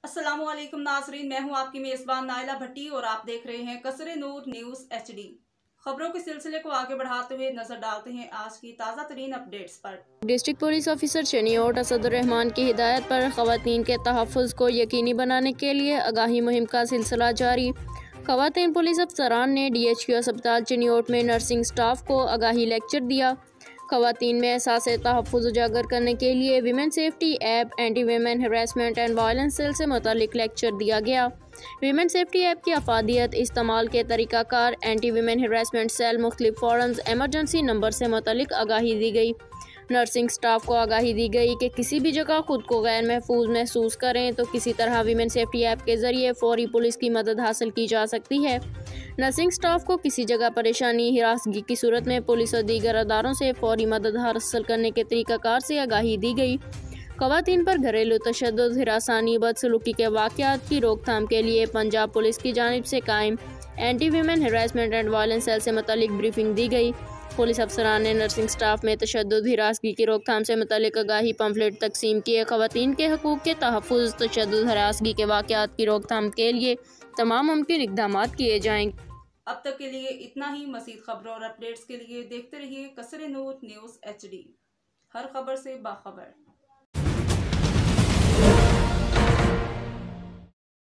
अस्सलामुअलैकुम नाजरीन, मैं हूं आपकी मेज़बान नाइला भट्टी और आप देख रहे हैं कसरे नूर न्यूज़ HD। खबरों के सिलसिले को आगे बढ़ाते हुए नजर डालते हैं आज की ताज़ा तरीन अपडेट्स पर। डिस्ट्रिक्ट पुलिस ऑफिसर शनियोट असदुर्रहमान की हिदायत पर खवातीन के तहफ़्फ़ुज़ को यकीनी बनाने के लिए आगाही मुहिम का सिलसिला जारी। खवातीन पुलिस अफसरान ने DHQ अस्पताल चनियोट में नर्सिंग स्टाफ को आगाही लेक्चर दिया। खवातीन में एहसास तहफ़्फ़ुज़ उजागर करने के लिए women safety app, anti women harassment and violence cell से मुतालिक लेक्चर दिया गया। विमेन सेफ्टी ऐप की अफादियत, इस्तेमाल के तरीक़ाकार, एंटी वेमेन हरासमेंट सेल, मुख्तलिफ फ़ोरम्स, एमरजेंसी नंबर से मुतालिक आगाही दी गई। नर्सिंग स्टाफ को आगाही दी गई कि किसी भी जगह खुद को गैर महफूज महसूस करें तो किसी तरह विमेन सेफ्टी ऐप के ज़रिए फ़ौरी पुलिस की मदद हासिल की जा सकती है। नर्सिंग स्टाफ को किसी जगह परेशानी, हिरासगी की सूरत में पुलिस और दीगर अदारों से फ़ौरी मदद हासिल करने के तरीक़ाकार से आगाही दी गई। ख़वातीन पर घरेलू तशद्दुद, हिरासानी, बदसलूकी के वाक़यात की रोकथाम के लिए पंजाब पुलिस की जानिब से कायम anti women harassment and violence cell से मुतालिक ब्रीफिंग दी गई। पुलिस अफसरान ने नर्सिंग स्टाफ में तशद्दुद, हिरासगी की रोकथाम से मुतालिक आगाही पंफलेट तकसीम किए। ख़वातीन के हकूक़ के तहफ़्फ़ुज़, तशद्दुद, हिरासगी के वाक़यात की रोकथाम के लिए तमाम मुमकिन इक़दामात किए जाएंगे। अब तक के लिए इतना ही। मज़ीद खबरों और अपडेट्स के लिए देखते रहिए कसरे नूर न्यूज़ HD, हर खबर से बाखबर।